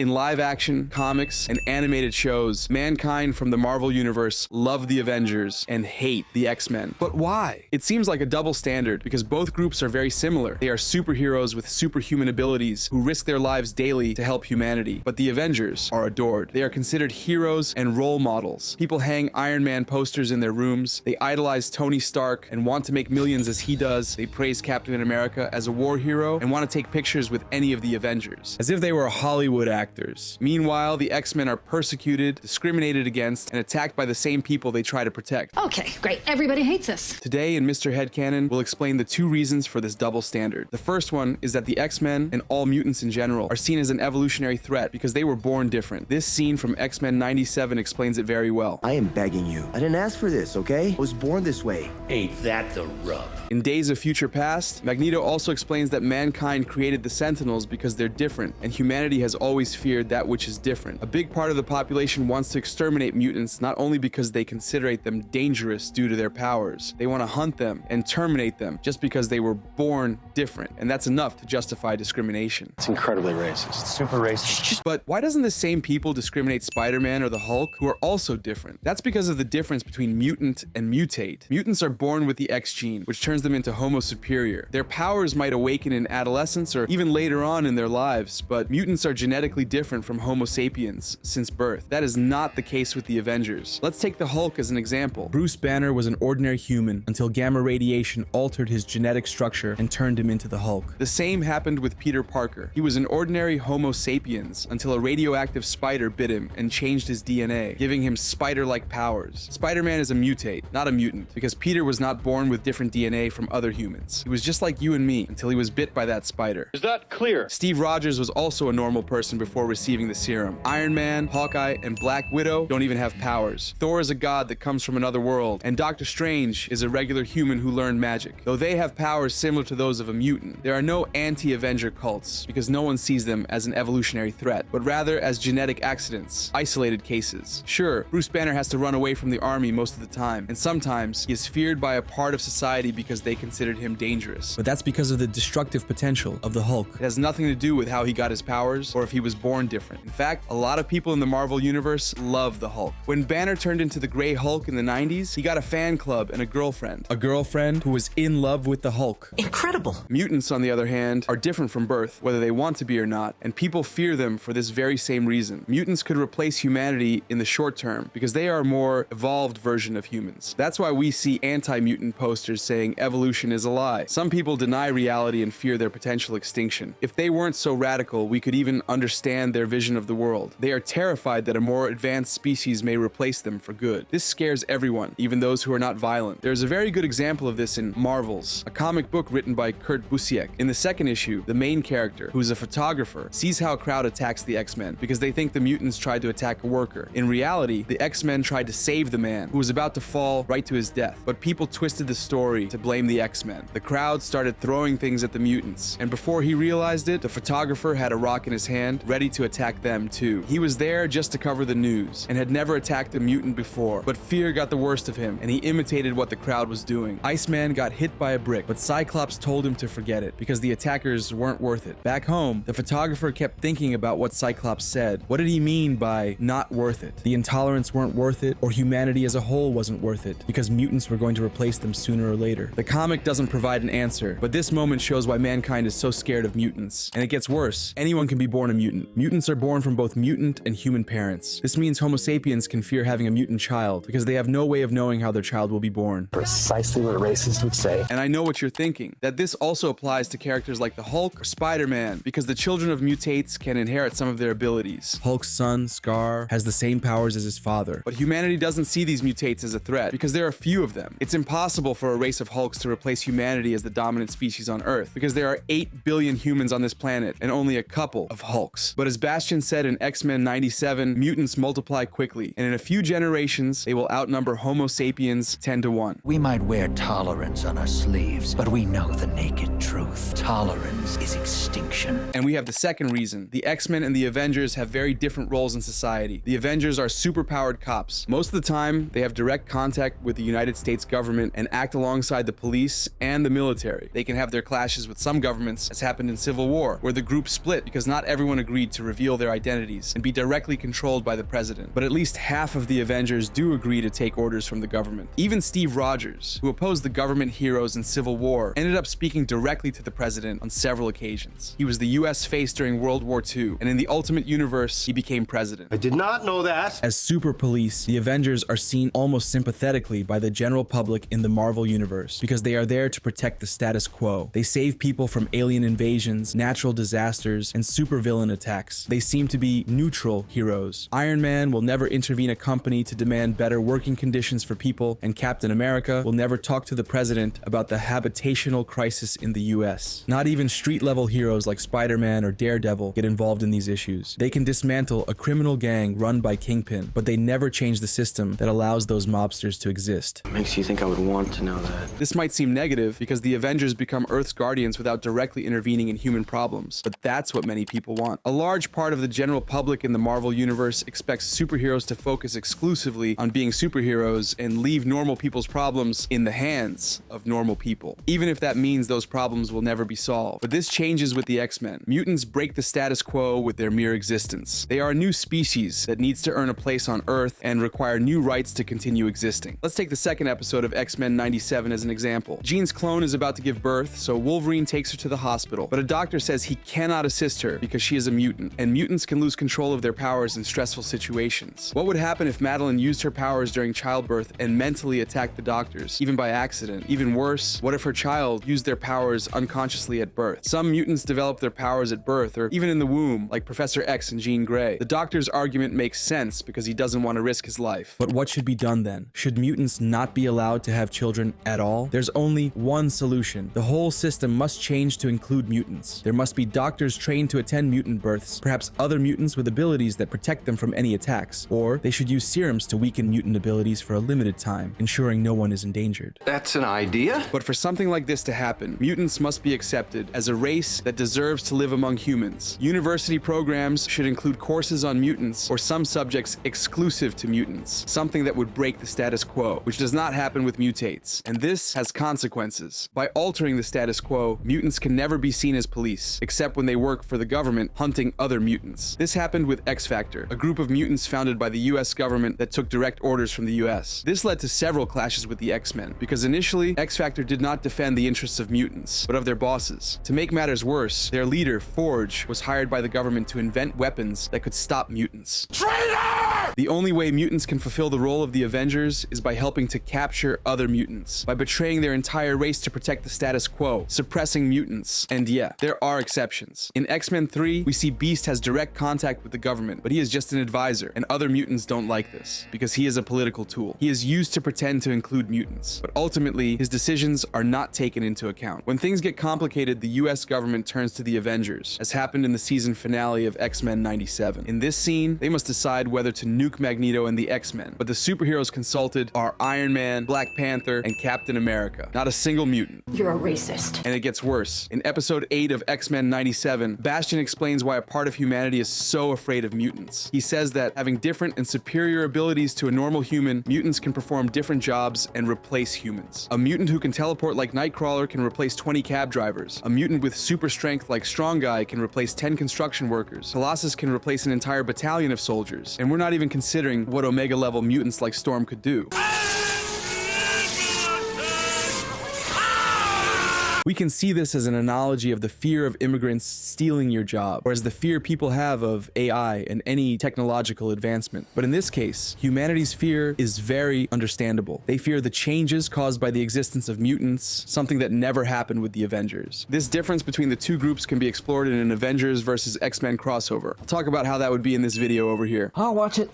In live action, comics, and animated shows, mankind from the Marvel Universe love the Avengers and hate the X-Men. But why? It seems like a double standard because both groups are very similar. They are superheroes with superhuman abilities who risk their lives daily to help humanity. But the Avengers are adored. They are considered heroes and role models. People hang Iron Man posters in their rooms. They idolize Tony Stark and want to make millions as he does. They praise Captain America as a war hero and want to take pictures with any of the Avengers, as if they were Hollywood actors. Meanwhile, the X-Men are persecuted, discriminated against, and attacked by the same people they try to protect. Okay, great. Everybody hates us. Today in Mr. Headcannon, we'll explain the two reasons for this double standard. The first one is that the X-Men, and all mutants in general, are seen as an evolutionary threat because they were born different. This scene from X-Men 97 explains it very well. I am begging you. I didn't ask for this, okay? I was born this way. Ain't that the rub? In Days of Future Past, Magneto also explains that mankind created the Sentinels because they're different, and humanity has always feared that which is different. A big part of the population wants to exterminate mutants not only because they consider them dangerous due to their powers. They want to hunt them and terminate them just because they were born different, and that's enough to justify discrimination. It's incredibly racist. Super racist. But why doesn't the same people discriminate Spider-Man or the Hulk, who are also different? That's because of the difference between mutant and mutate. Mutants are born with the X gene, which turns them into Homo superior. Their powers might awaken in adolescence or even later on in their lives, but mutants are genetically different from Homo sapiens since birth. That is not the case with the Avengers. Let's take the Hulk as an example. Bruce Banner was an ordinary human until gamma radiation altered his genetic structure and turned him into the Hulk. The same happened with Peter Parker. He was an ordinary Homo sapiens until a radioactive spider bit him and changed his DNA, giving him spider-like powers. Spider-Man is a mutate, not a mutant, because Peter was not born with different DNA from other humans. He was just like you and me until he was bit by that spider. Is that clear? Steve Rogers was also a normal person before receiving the serum. Iron Man, Hawkeye, and Black Widow don't even have powers. Thor is a god that comes from another world, and Doctor Strange is a regular human who learned magic. Though they have powers similar to those of a mutant, there are no anti-Avenger cults because no one sees them as an evolutionary threat, but rather as genetic accidents, isolated cases. Sure, Bruce Banner has to run away from the army most of the time, and sometimes he is feared by a part of society because they considered him dangerous. But that's because of the destructive potential of the Hulk. It has nothing to do with how he got his powers or if he was born different. In fact, a lot of people in the Marvel Universe love the Hulk. When Banner turned into the Grey Hulk in the 90s, he got a fan club and a girlfriend. A girlfriend who was in love with the Hulk. Incredible. Mutants, on the other hand, are different from birth, whether they want to be or not, and people fear them for this very same reason. Mutants could replace humanity in the short term because they are a more evolved version of humans. That's why we see anti-mutant posters saying evolution is a lie. Some people deny reality and fear their potential extinction. If they weren't so radical, we could even understand their vision of the world. They are terrified that a more advanced species may replace them for good. This scares everyone, even those who are not violent. There's a very good example of this in Marvels, a comic book written by Kurt Busiek. In the second issue, the main character, who is a photographer, sees how a crowd attacks the X-Men because they think the mutants tried to attack a worker. In reality, the X-Men tried to save the man, who was about to fall right to his death, but people twisted the story to blame the X-Men. The crowd started throwing things at the mutants, and before he realized it, the photographer had a rock in his hand, ready to attack them too. He was there just to cover the news, and had never attacked a mutant before, but fear got the worst of him, and he imitated what the crowd was doing. Iceman got hit by a brick, but Cyclops told him to forget it, because the attackers weren't worth it. Back home, the photographer kept thinking about what Cyclops said. What did he mean by not worth it? The intolerants weren't worth it, or humanity as a whole wasn't worth it, because mutants were going to replace them sooner or later. The comic doesn't provide an answer, but this moment shows why mankind is so scared of mutants. And it gets worse. Anyone can be born a mutant. Mutants are born from both mutant and human parents. This means Homo sapiens can fear having a mutant child because they have no way of knowing how their child will be born. Precisely what a racist would say. And I know what you're thinking, that this also applies to characters like the Hulk or Spider-Man, because the children of mutates can inherit some of their abilities. Hulk's son, Scar, has the same powers as his father. But humanity doesn't see these mutates as a threat because there are few of them. It's impossible for a race of Hulks to replace humanity as the dominant species on Earth because there are 8 billion humans on this planet and only a couple of Hulks. But as Bastian said in X-Men 97, mutants multiply quickly, and in a few generations, they will outnumber Homo sapiens 10 to 1. We might wear tolerance on our sleeves, but we know the naked truth. Tolerance is extinction. And we have the second reason. The X-Men and the Avengers have very different roles in society. The Avengers are superpowered cops. Most of the time, they have direct contact with the United States government and act alongside the police and the military. They can have their clashes with some governments, as happened in Civil War, where the group split because not everyone agreed need to reveal their identities and be directly controlled by the president. But at least half of the Avengers do agree to take orders from the government. Even Steve Rogers, who opposed the government heroes in Civil War, ended up speaking directly to the president on several occasions. He was the US face during World War II, and in the Ultimate Universe, he became president. I did not know that. As super police, the Avengers are seen almost sympathetically by the general public in the Marvel Universe because they are there to protect the status quo. They save people from alien invasions, natural disasters, and supervillain attacks. They seem to be neutral heroes. Iron Man will never intervene a company to demand better working conditions for people, and Captain America will never talk to the president about the habitational crisis in the US. Not even street-level heroes like Spider-Man or Daredevil get involved in these issues. They can dismantle a criminal gang run by Kingpin, but they never change the system that allows those mobsters to exist. Makes you think I would want to know that. This might seem negative because the Avengers become Earth's guardians without directly intervening in human problems, but that's what many people want. A large part of the general public in the Marvel Universe expects superheroes to focus exclusively on being superheroes and leave normal people's problems in the hands of normal people, even if that means those problems will never be solved. But this changes with the X-Men. Mutants break the status quo with their mere existence. They are a new species that needs to earn a place on Earth and require new rights to continue existing. Let's take the second episode of X-Men 97 as an example. Jean's clone is about to give birth, so Wolverine takes her to the hospital, but a doctor says he cannot assist her because she is a mutant, and mutants can lose control of their powers in stressful situations. What would happen if Madeline used her powers during childbirth and mentally attacked the doctors, even by accident? Even worse, what if her child used their powers unconsciously at birth? Some mutants develop their powers at birth or even in the womb, like Professor X and Jean Grey. The doctor's argument makes sense because he doesn't want to risk his life. But what should be done then? Should mutants not be allowed to have children at all? There's only one solution. The whole system must change to include mutants. There must be doctors trained to attend mutant births, perhaps other mutants with abilities that protect them from any attacks, or they should use serums to weaken mutant abilities for a limited time, ensuring no one is endangered. That's an idea. But for something like this to happen, mutants must be accepted as a race that deserves to live among humans. University programs should include courses on mutants or some subjects exclusive to mutants, something that would break the status quo, which does not happen with mutates. And this has consequences. By altering the status quo, mutants can never be seen as police, except when they work for the government hunting other mutants. This happened with X-Factor, a group of mutants founded by the US government that took direct orders from the US. This led to several clashes with the X-Men, because initially, X-Factor did not defend the interests of mutants, but of their bosses. To make matters worse, their leader, Forge, was hired by the government to invent weapons that could stop mutants. Traitor! The only way mutants can fulfill the role of the Avengers is by helping to capture other mutants, by betraying their entire race to protect the status quo, suppressing mutants. And yeah, there are exceptions. In X-Men 3, we see Beast has direct contact with the government, but he is just an advisor, and other mutants don't like this, because he is a political tool. He is used to pretend to include mutants, but ultimately, his decisions are not taken into account. When things get complicated, the US government turns to the Avengers, as happened in the season finale of X-Men 97. In this scene, they must decide whether to nuke Magneto and the X-Men, but the superheroes consulted are Iron Man, Black Panther, and Captain America. Not a single mutant. You're a racist. And it gets worse. In episode 8 of X-Men 97, Bastion explains why a part of humanity is so afraid of mutants. He says that having different and superior abilities to a normal human, mutants can perform different jobs and replace humans. A mutant who can teleport like Nightcrawler can replace 20 cab drivers. A mutant with super strength like Strong Guy can replace 10 construction workers. Colossus can replace an entire battalion of soldiers. And we're not even considering what Omega level mutants like Storm could do. We can see this as an analogy of the fear of immigrants stealing your job, or as the fear people have of AI and any technological advancement. But in this case, humanity's fear is very understandable. They fear the changes caused by the existence of mutants, something that never happened with the Avengers. This difference between the two groups can be explored in an Avengers versus X-Men crossover. I'll talk about how that would be in this video over here. I'll watch it.